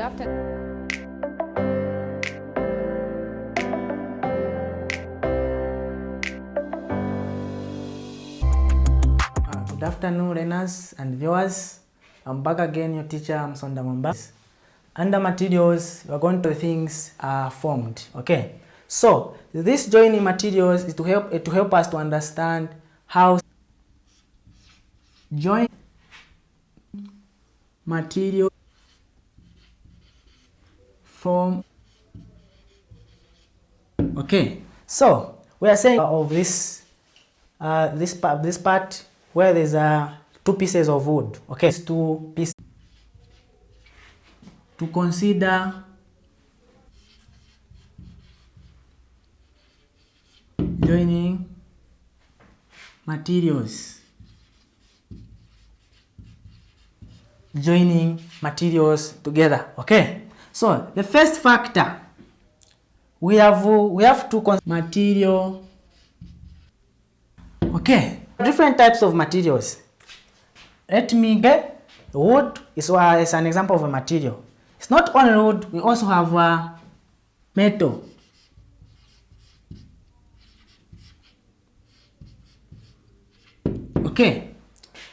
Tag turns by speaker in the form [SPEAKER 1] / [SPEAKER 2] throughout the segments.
[SPEAKER 1] afternoon.
[SPEAKER 2] Good afternoon, learners and viewers. I'm back again, your teacher, Zambian Basketball. Under materials, we're going to things are formed. Okay, so this joining materials is to help us to understand how join material form. Okay, so we are saying of this this part where there's two pieces of wood. Okay, two pieces to consider joining materials. Joining materials together. Okay, so the first factor we have to consider material. Okay, different types of materials. Let me get wood is an example of a material. It's not only wood, we also have metal. Okay,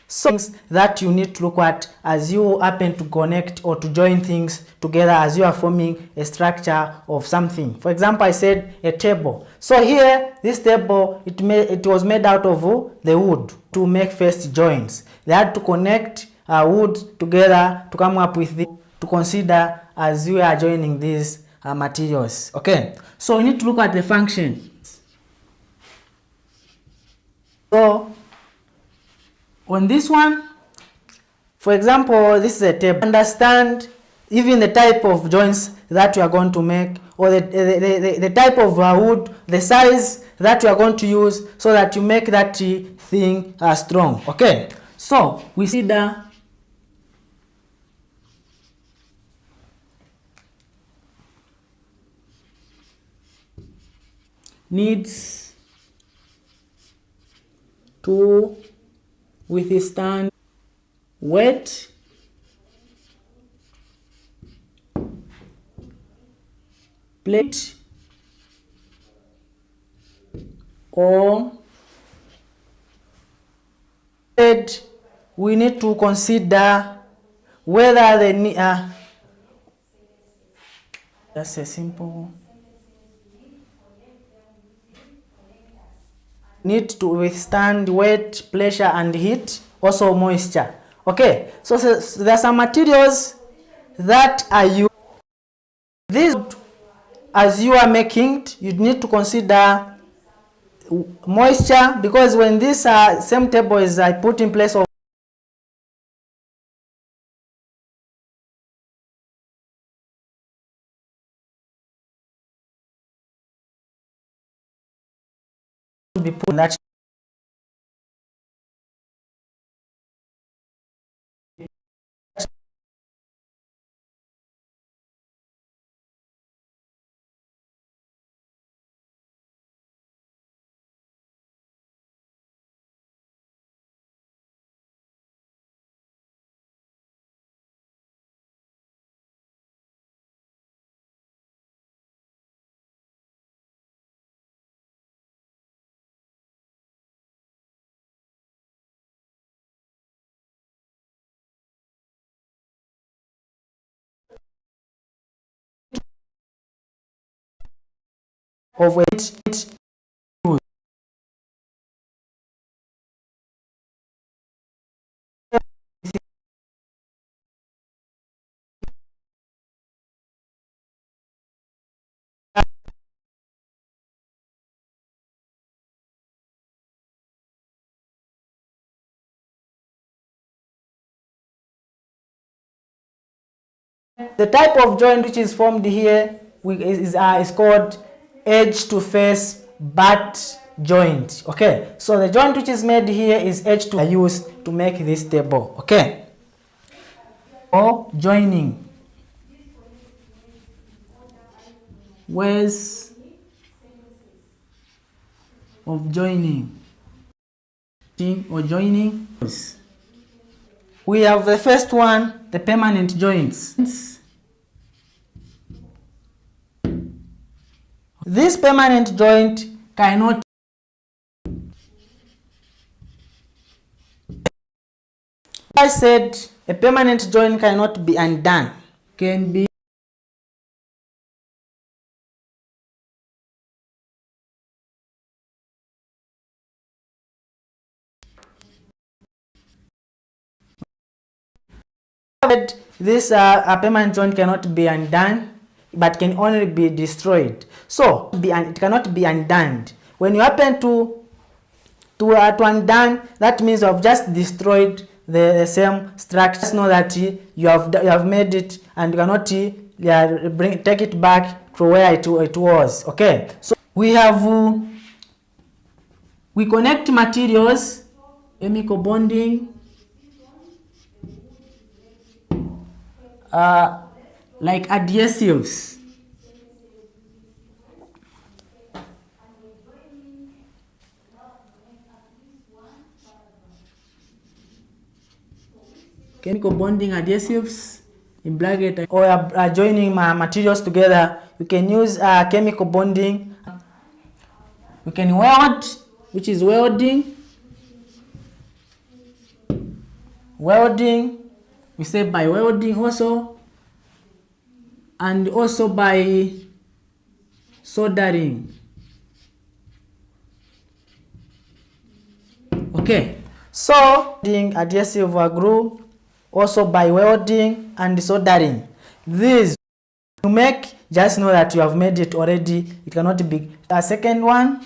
[SPEAKER 2] so things that you need to look at as you happen to connect or to join things together as you are forming a structure of something. For example, I said a table. So here, this table, it was made out of the wood to make first joints. They had to connect wood together to come up with this to consider as you are joining these materials. Okay, so we need to look at the function. So on this one, for example, this is a table. Understand even the type of joints that you are going to make, or the type of wood, the size that you are going to use, so that you make that thing strong. Okay, so we see the needs to withstand weight, plate, or we need to consider whether they need that's a simple need to withstand weight, pressure and heat, also moisture. Okay, so there are some materials that are used. These, as you are making it, you need to consider moisture, because when this same table is put in place of be put in that. Of it. The type of joint which is formed here is called edge to face butt joint. Okay, so the joint which is made here is edge to used to make this table. Okay, or joining ways of joining or joining. We have the first one, the permanent joints. This permanent joint cannot, I said a permanent joint cannot be undone, can be this a permanent joint cannot be undone but can only be destroyed. So it cannot be undone. When you happen to undone, that means you have just destroyed the same structure. Just know that you have made it and you cannot take it back to where it was. Okay, so we connect materials, chemical bonding, like adhesives. Chemical bonding adhesives in bracket, or joining materials together. You can use chemical bonding. You can weld, which is welding. Welding, we say by welding also, and also by soldering. Okay, so adhesive glue, also by welding and soldering. These you make, just know that you have made it already. It cannot be a second one.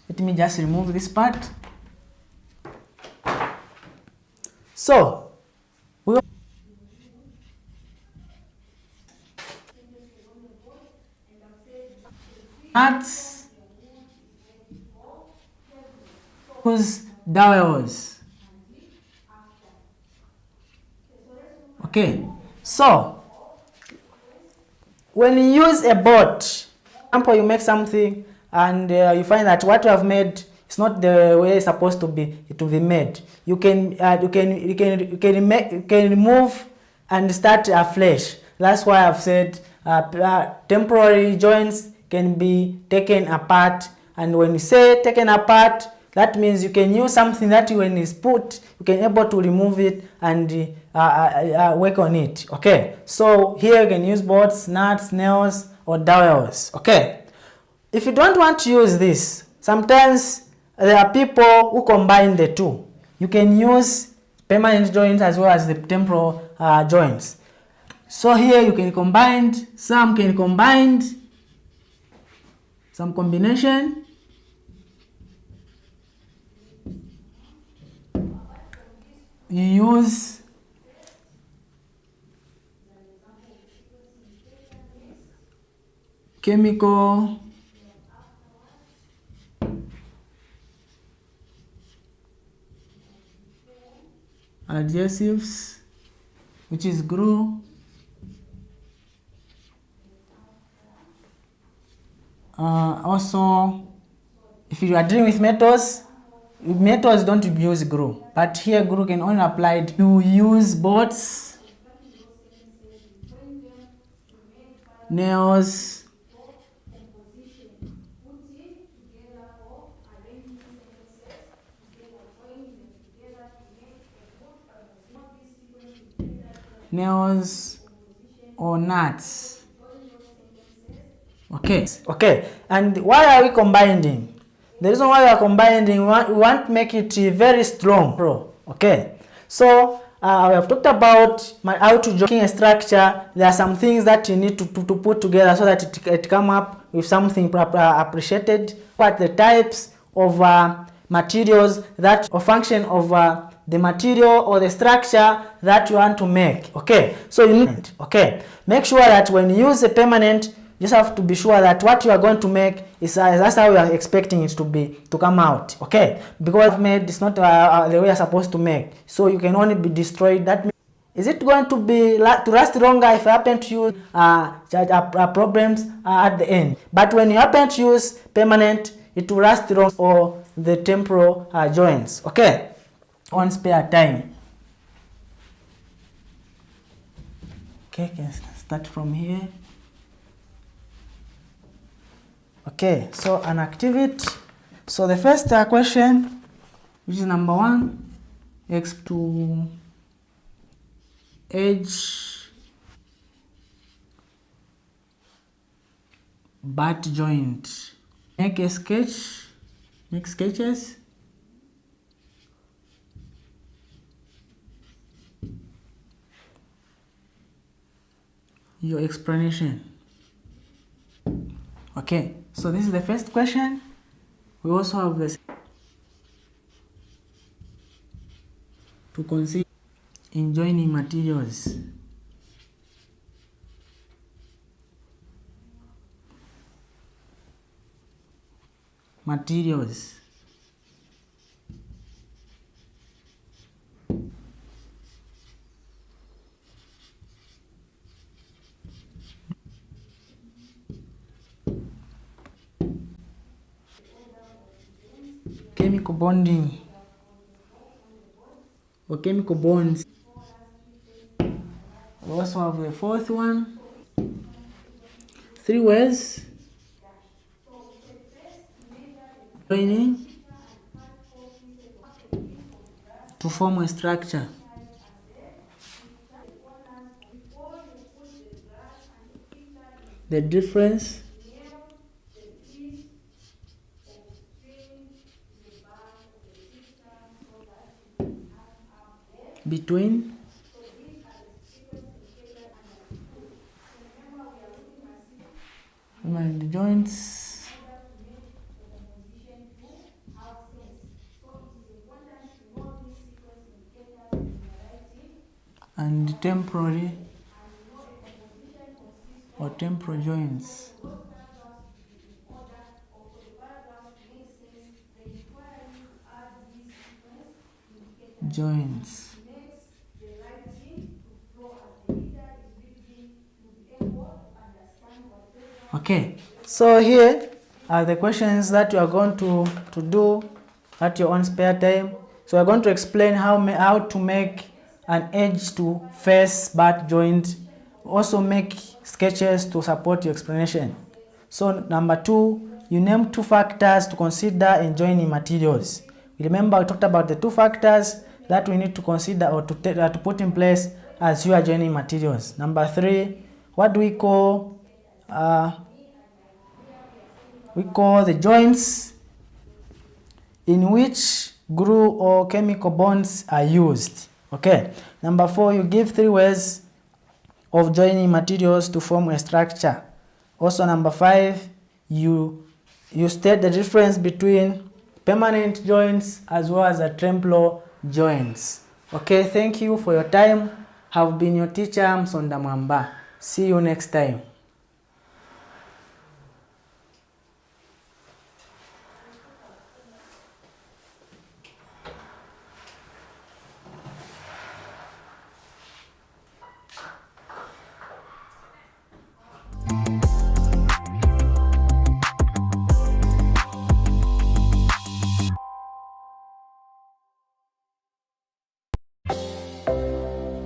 [SPEAKER 2] Let me just remove this part. So nuts, dowels. Okay, so when you use a board, for example, you make something and you find that what you have made is not the way it's supposed to be made. You can remove and start afresh. That's why I've said temporary joints can be taken apart. And when you say taken apart, that means you can use something that when it's put, you can able to remove it and work on it. Okay, so here you can use bolts, nuts, nails, or dowels. Okay, if you don't want to use this, sometimes there are people who combine the two. You can use permanent joints as well as the temporal joints. So here you can combine, some combination. You use chemical adhesives, which is glue. Also, if you are dealing with metals don't use glue, but here glue can only apply to use bolts, nails, or nuts. Okay, and why are we combining? The reason why we are combining, we want to make it very strong. Okay, so we have talked about how to join a structure. There are some things that you need to put together so that it come up with something appreciated. But the types of materials that or function of the material or the structure that you want to make. Okay, so you need, make sure that when you use a permanent, you just have to be sure that what you are going to make is that's how you are expecting it to come out. Okay, because made it's not the way you're supposed to make, so you can only be destroyed. That means, is it going to be to last longer if you happen to use problems at the end? But when you happen to use permanent, it will last long, or the temporal joints. Okay, on spare time. Okay, can start from here. Okay, so an activity. So the first question, which is number 1, x to edge butt joint. Make a sketch, make sketches. Your explanation. Okay, so this is the first question. We also have this to consider in joining materials. Materials. Chemical bonding or chemical bonds. We also have the fourth one. 3 ways joining to form a structure. The difference between the joints and temporary or temporal joints. Joints. Okay, so here are the questions that you are going to do at your own spare time. So we're going to explain how to make an edge to face butt joint. Also make sketches to support your explanation. So number 2, you name 2 factors to consider in joining materials. Remember, we talked about the 2 factors that we need to consider or to put in place as you are joining materials. Number 3, what do we call the joints in which glue or chemical bonds are used. Okay. Number 4, you give 3 ways of joining materials to form a structure. Also number 5, you state the difference between permanent joints as well as the temporal joints. Okay, thank you for your time. Have been your teacher, Msonda Mwamba. See you next time.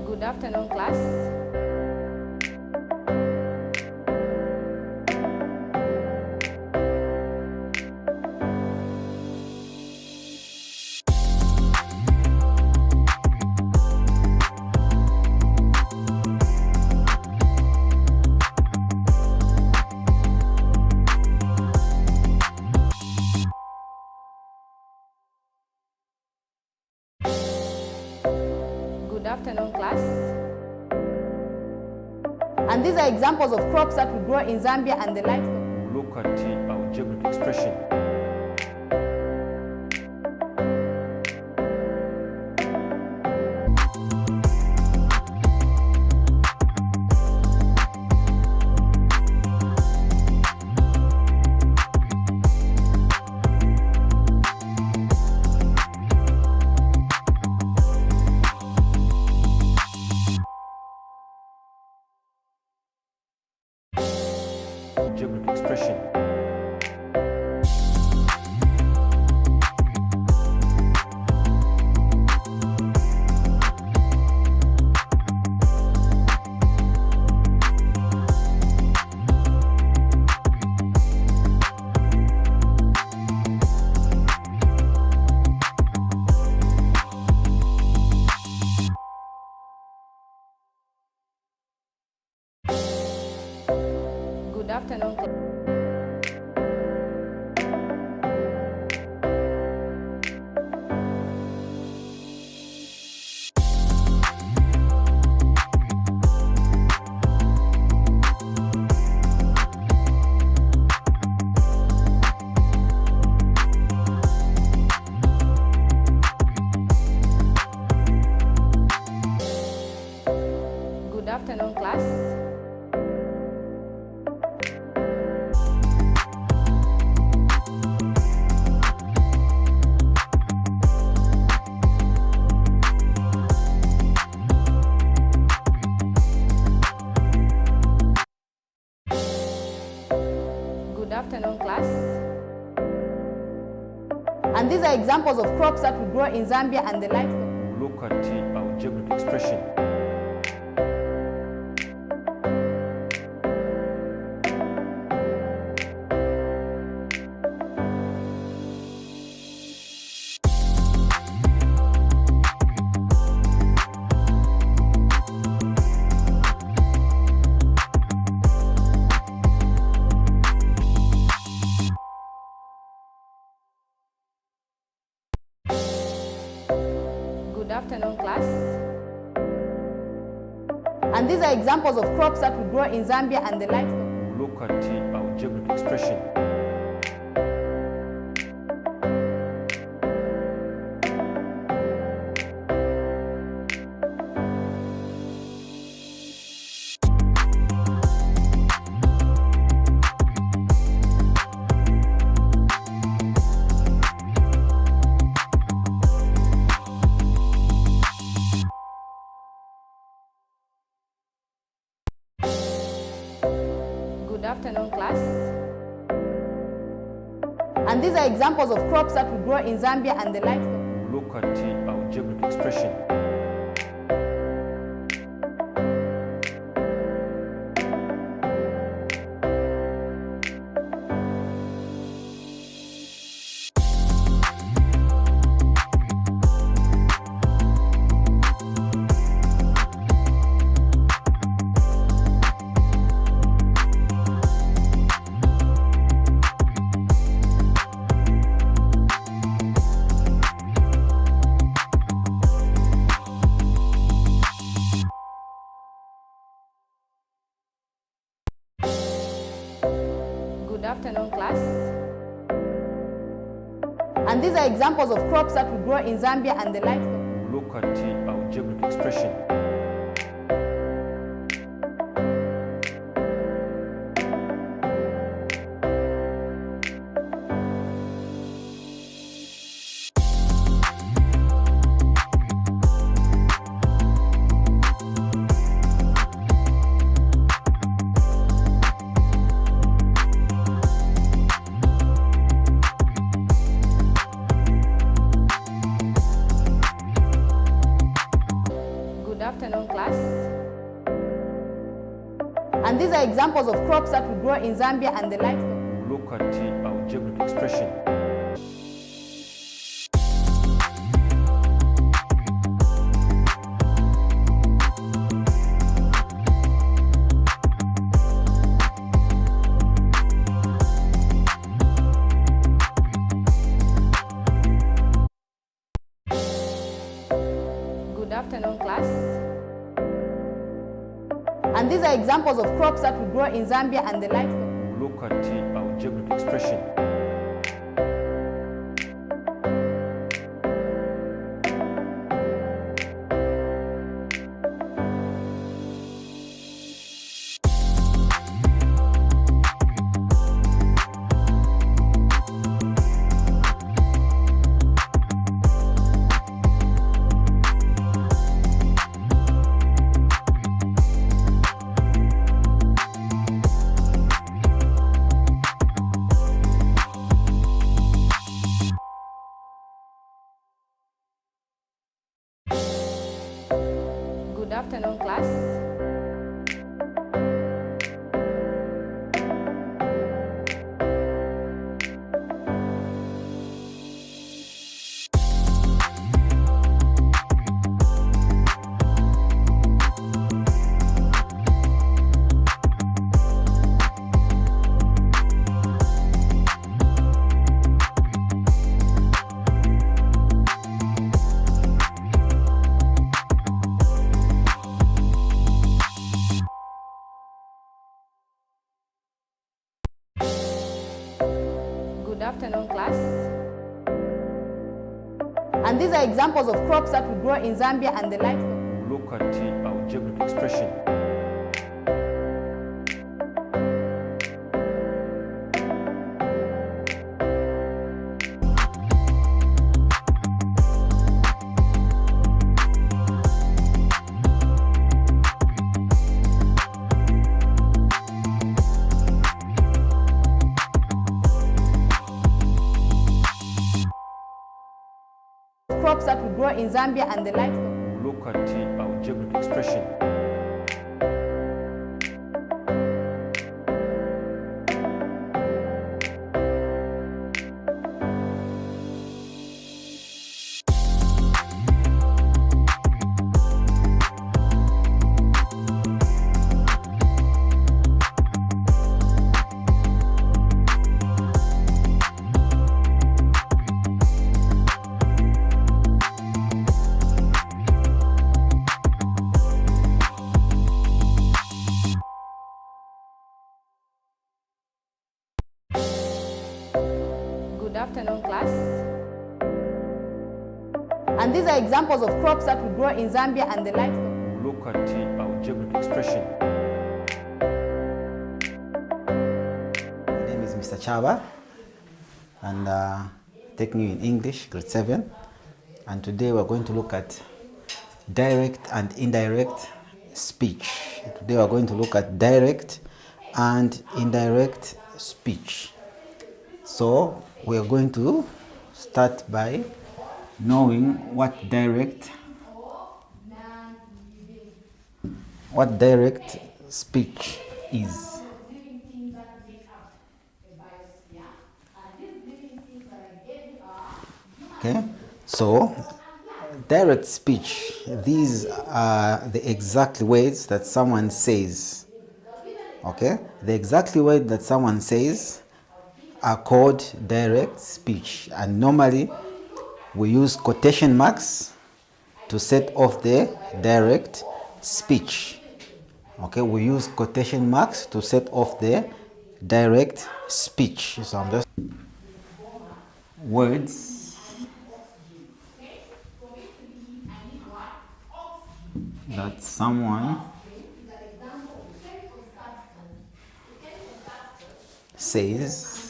[SPEAKER 1] Good afternoon, class. Good afternoon, class. And these are examples of crops that we grow in Zambia and the livestock.
[SPEAKER 3] Look at our geographic expression. Geographic expression.
[SPEAKER 1] afternoon. Good afternoon, class. Good afternoon, class. And these are examples of crops that we grow in Zambia and the livestock.
[SPEAKER 3] Look at our geographic expression.
[SPEAKER 1] Good afternoon, class. And these are examples of crops that we grow in Zambia and the livestock.
[SPEAKER 3] Look at our geographic expression.
[SPEAKER 1] Good afternoon, class. And these are examples of crops that we grow in Zambia and the livestock.
[SPEAKER 3] Look at our geographic expression.
[SPEAKER 1] Good afternoon, class. And these are examples of crops that we grow in Zambia and the livestock.
[SPEAKER 3] Look at our geographic expression.
[SPEAKER 1] Good afternoon, class. And these are examples of crops that we grow in Zambia and the livestock.
[SPEAKER 3] Look at our geographic expression.
[SPEAKER 1] Good afternoon, class. And these are examples of crops that we grow in Zambia and the livestock.
[SPEAKER 3] Look at our geographic expression.
[SPEAKER 1] Good afternoon, class. afternoon, class. And these are examples of crops that we grow in Zambia and the livestock.
[SPEAKER 3] Look at our geographic expression.
[SPEAKER 1] Crops that we grow in Zambia and the livestock.
[SPEAKER 3] Look at our geographic expression.
[SPEAKER 1] Good afternoon, class. And these are examples of crops that we grow in Zambia and the livestock.
[SPEAKER 3] Look at our geographic expression.
[SPEAKER 4] My name is Mr. Chaba, and taking you in English, grade 7. And today we're going to look at direct and indirect speech. Today we're going to look at direct and indirect speech. So we are going to start by knowing what direct speech is. Okay, so direct speech, these are the exact words that someone says. Okay, the exact words that someone says are called direct speech, and normally we use quotation marks to set off the direct speech. Okay, we use quotation marks to set off the direct speech. So I'm just words that someone says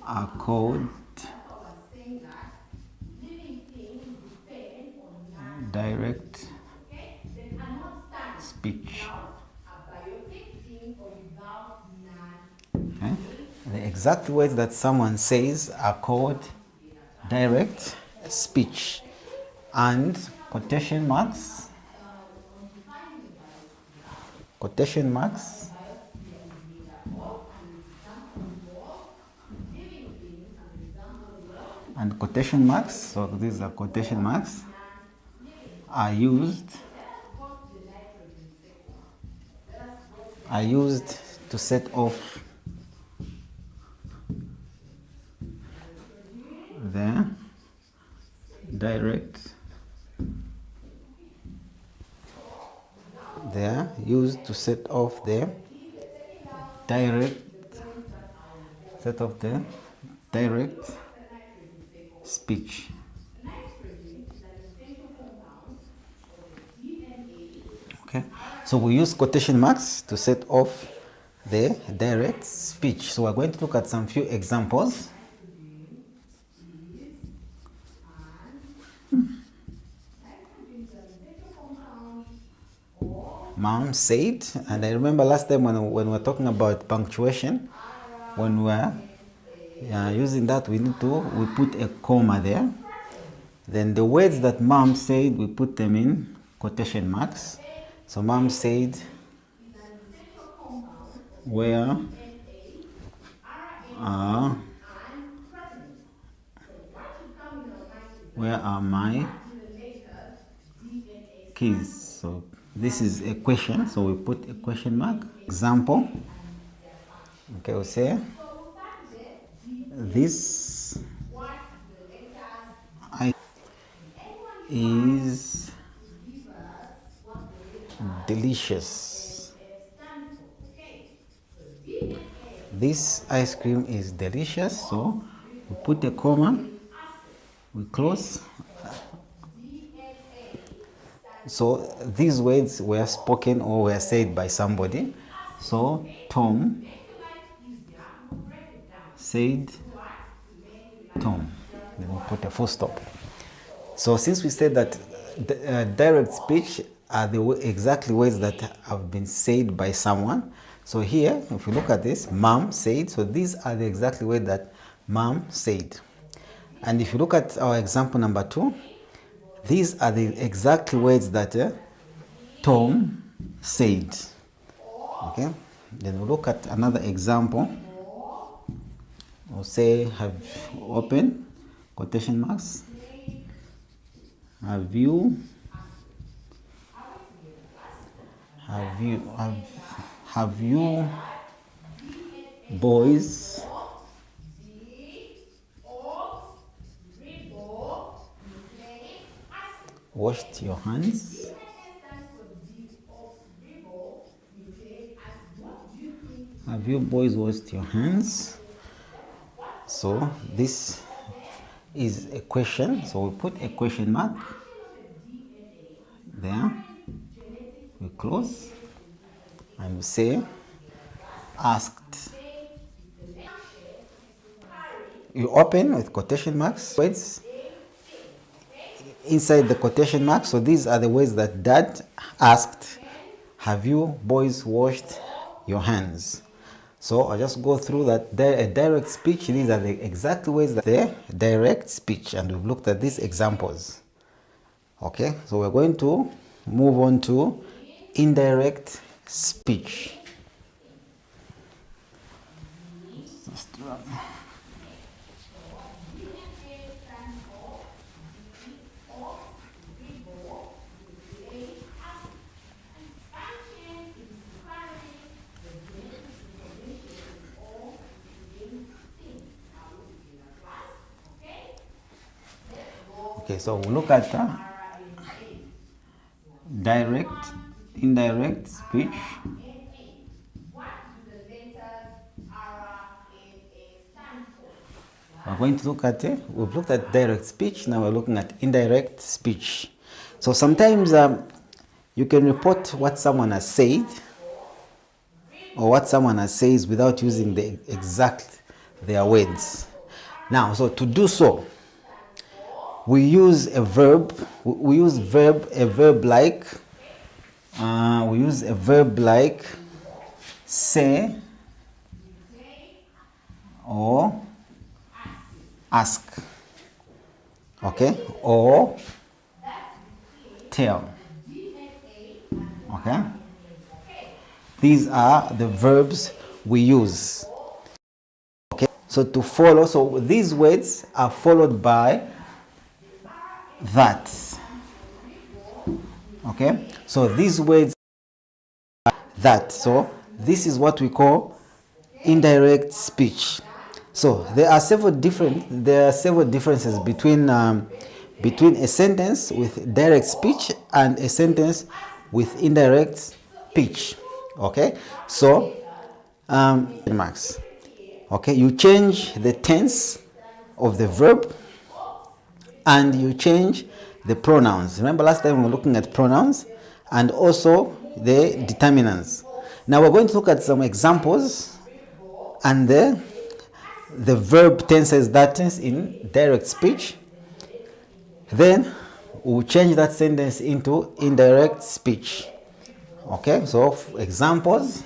[SPEAKER 4] are called direct speech. Okay? The exact words that someone says are called direct speech, and quotation marks so these are quotation marks, are used to set off the direct. They are used to set off the direct speech. Okay, so we use quotation marks to set off the direct speech. So we're going to look at some few examples. Mom said, and I remember last time when we were talking about punctuation, when we were using that, we put a comma there. Then the words that mom said, we put them in quotation marks. So mom said, where are my keys? So this is a question, so we put a question mark. Example. Okay, we'll say this is delicious. this ice cream is delicious. So we put a comma, we close. So these words were spoken or were said by somebody. So Tom said Tom. Then we put a full stop. So since we said that direct speech are the exactly words that have been said by someone. So here, if you look at this, mom said. So these are the exactly words that mom said. And if you look at our example number 2, these are the exact words that Tom said. Okay. Then we'll look at another example. We'll say, have open quotation marks. Have you boys washed your hands? Have you boys washed your hands? So this is a question, so we put a question mark there, we close and we say asked. You open with quotation marks, words inside the quotation marks. So these are the words that Dad asked, have you boys washed your hands? So I'll just go through that. A direct speech, these are the exact words that the direct speech, and we've looked at these examples. Okay, so we're going to move on to indirect speech. Okay, so we'll look at direct, indirect speech. We're going to look at it. We've looked at direct speech. Now we're looking at indirect speech. So sometimes you can report what someone has said or what someone has said without using the exact their words. Now, so to do so, we use a verb. We use a verb like say or ask. Okay, or tell. Okay, these are the verbs we use. Okay, so to follow, so these words are followed by that. Okay, so these words are that. So this is what we call indirect speech. So there are several differences between a sentence with direct speech and a sentence with indirect speech. Okay, so marks. Okay, you change the tense of the verb and you change the pronouns. Remember last time we were looking at pronouns and also the determinants. Now we're going to look at some examples and the verb tenses that is in direct speech. Then we'll change that sentence into indirect speech. Okay, so examples.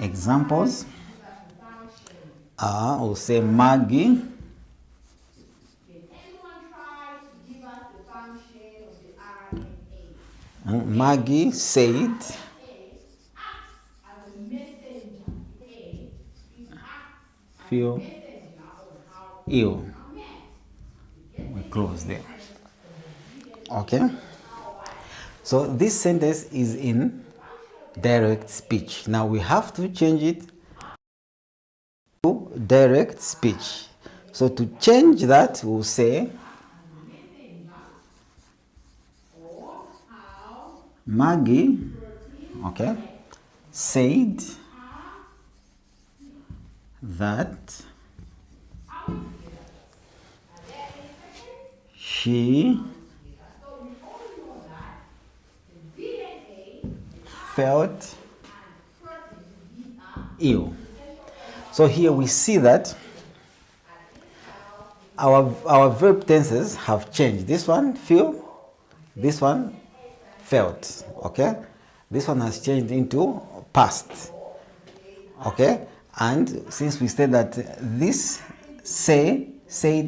[SPEAKER 4] Examples are, we'll say Maggie said feel ill. We close there. Okay, so this sentence is in direct speech. Now we have to change it to direct speech. So to change that, we'll say Maggie, okay, said that she felt ill. So here we see that our verb tenses have changed. This one feel, this one felt, okay? This one has changed into past, okay? And since we said that this said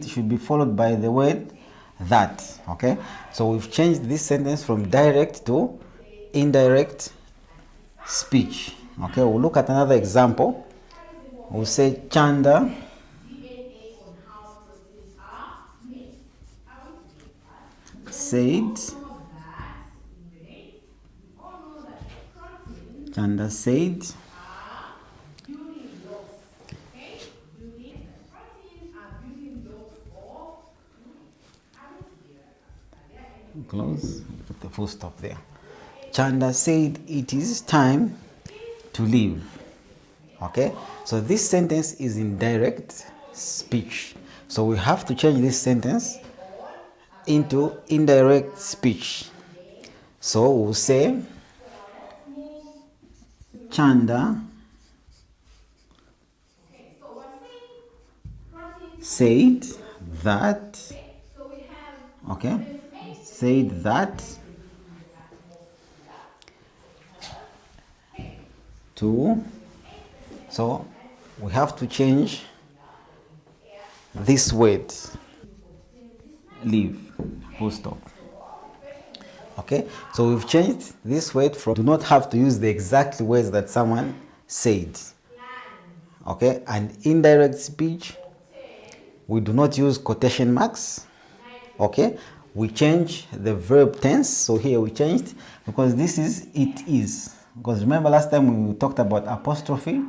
[SPEAKER 4] should be followed by the word that, okay? So we've changed this sentence from direct to indirect speech, okay? We'll look at another example. We'll say Chanda said, Chanda said, close, put the full stop there. Chanda said it is time to leave. Okay, so this sentence is in direct speech. So we have to change this sentence into indirect speech. So we'll say Chanda said that, okay, said that to, so we have to change this word, leave, full stop. Okay, so we've changed this word from do not have to use the exact words that someone said. Okay, and indirect speech, we do not use quotation marks. Okay, we change the verb tense. So here we changed because this is it is. Because remember last time we talked about apostrophe.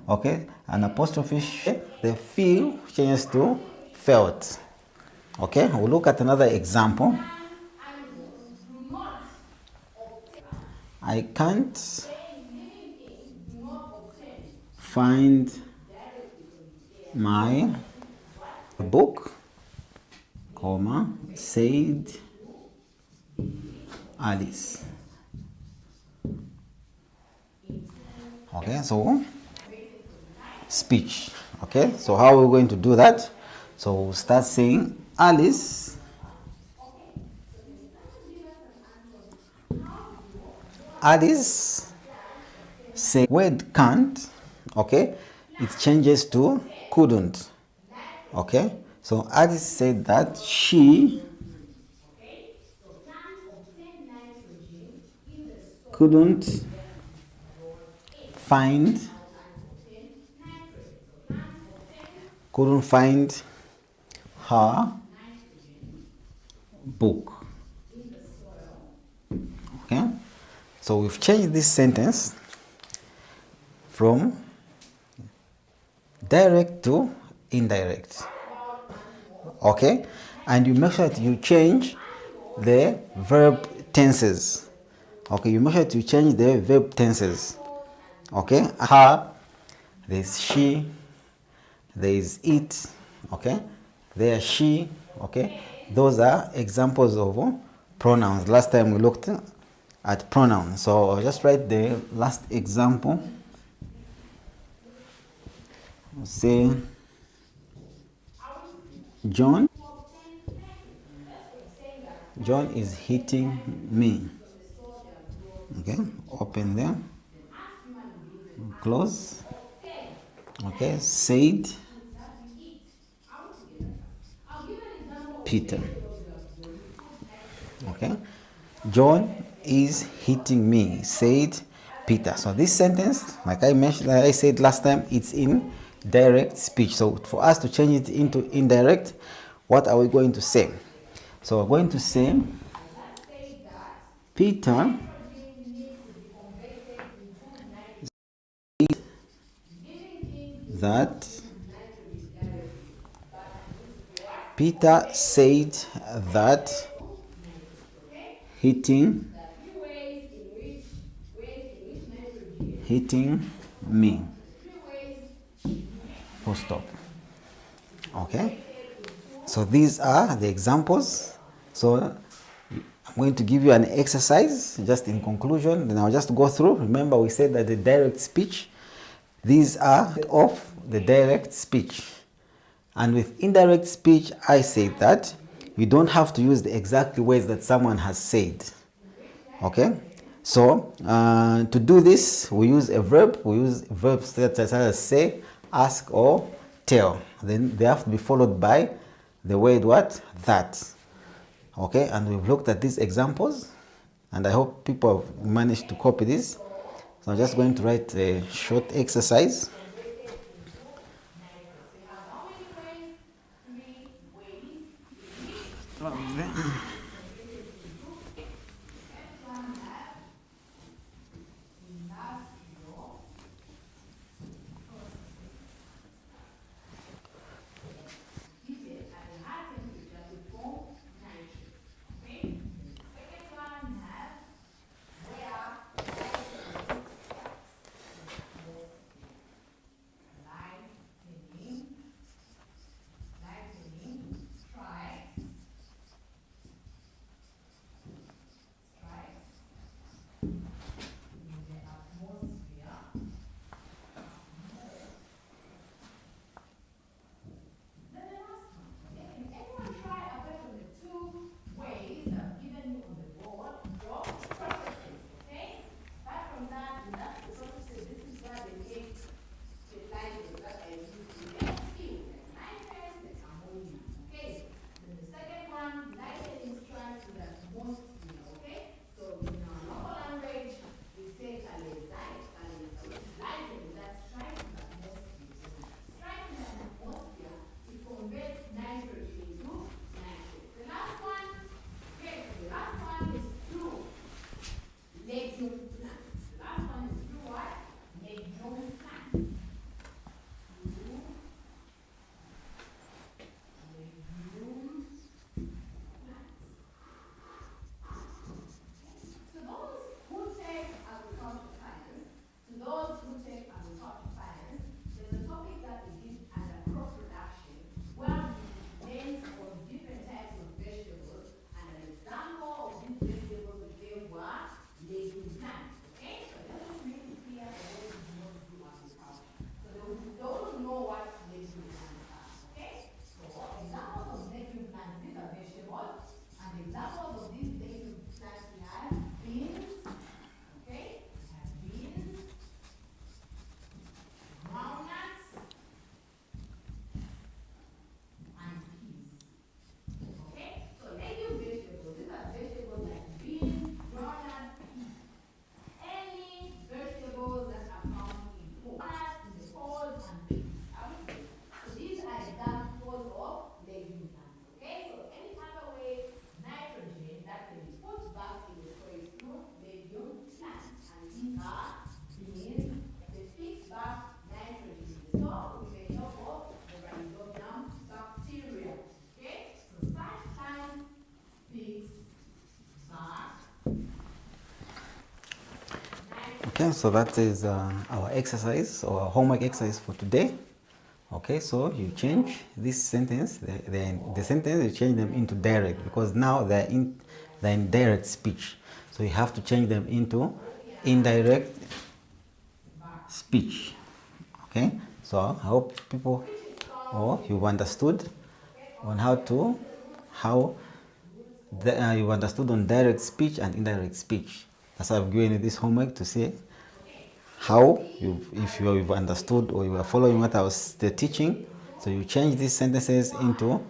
[SPEAKER 4] Okay, an apostrophe, the feel changes to felt. Okay, we'll look at another example. I can't find my book, comma, said Alice. Okay, so speech. Okay, so how are we going to do that? So we'll start saying Alice say word can't, okay, it changes to couldn't. Okay, so Alice said that she couldn't find her book. Okay, so we've changed this sentence from direct to indirect. Okay, and you make sure that you change the verb tenses. Okay, you make sure to change the verb tenses. Okay, her, there's she, there is it, okay, there she, okay. Those are examples of pronouns. Last time we looked at pronouns. So I'll just write the last example. Say John is hitting me. Okay, open there, close. Okay, said Peter. Okay, John is hitting me, said Peter. So this sentence, like I mentioned, like I said last time, it's in direct speech. So for us to change it into indirect, what are we going to say? So we're going to say Peter that Peter said that hitting hitting me. Full stop. Okay, so these are the examples. So I'm going to give you an exercise just in conclusion, then I'll just go through. Remember, we said that the direct speech, these are of the direct speech. And with indirect speech, I say that you don't have to use the exact words that someone has said. Okay, so to do this, we use a verb. We use verbs such as say, ask, or tell. Then they have to be followed by the word what? That. Okay, and we've looked at these examples, and I hope people have managed to copy this. So I'm just going to write a short exercise. Okay, so that is our exercise or our homework exercise for today. Okay, so you change this sentence, the sentence, you change them into direct, because now they're in direct speech. So you have to change them into indirect speech. Okay, so I hope people or you've understood on you've understood on direct speech and indirect speech. That's why I've given you this homework to say how if you've understood or you are following what I was teaching. So you change these sentences into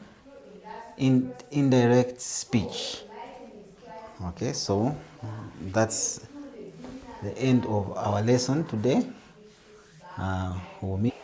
[SPEAKER 4] indirect speech. Okay, so that's the end of our lesson today. We'll meet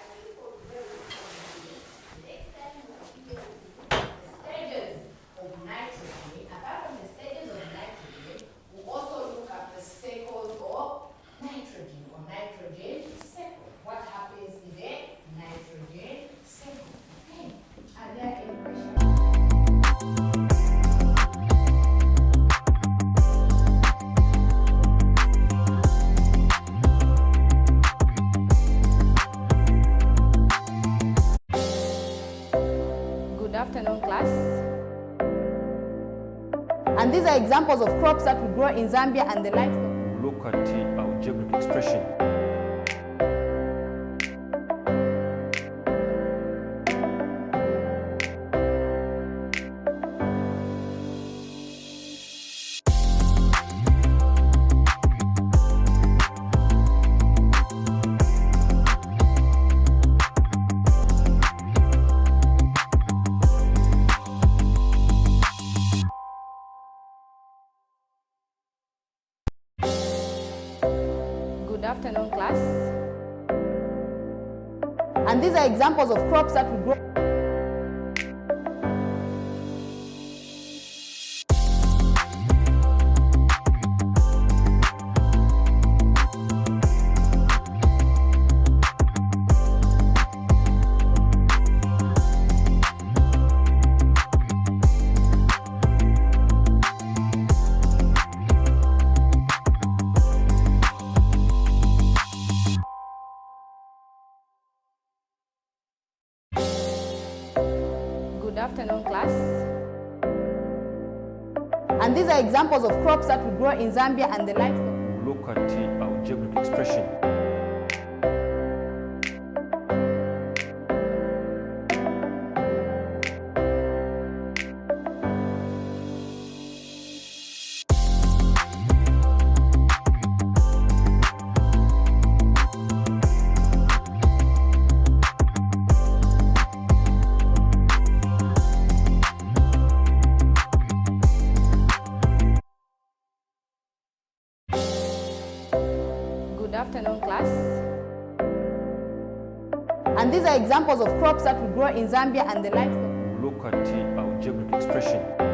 [SPEAKER 1] are examples of crops that we grow in Zambia and the livestock.
[SPEAKER 3] Look at our geographic expression.
[SPEAKER 1] Good afternoon, class. And these are examples of crops that we grow. Good afternoon, class. And these are examples of crops that we grow in Zambia and the livestock.
[SPEAKER 3] Look at our geographic expression.
[SPEAKER 1] Good afternoon, class. And these are examples of crops that we grow in Zambia and the livestock.
[SPEAKER 3] Look at our geographic expression.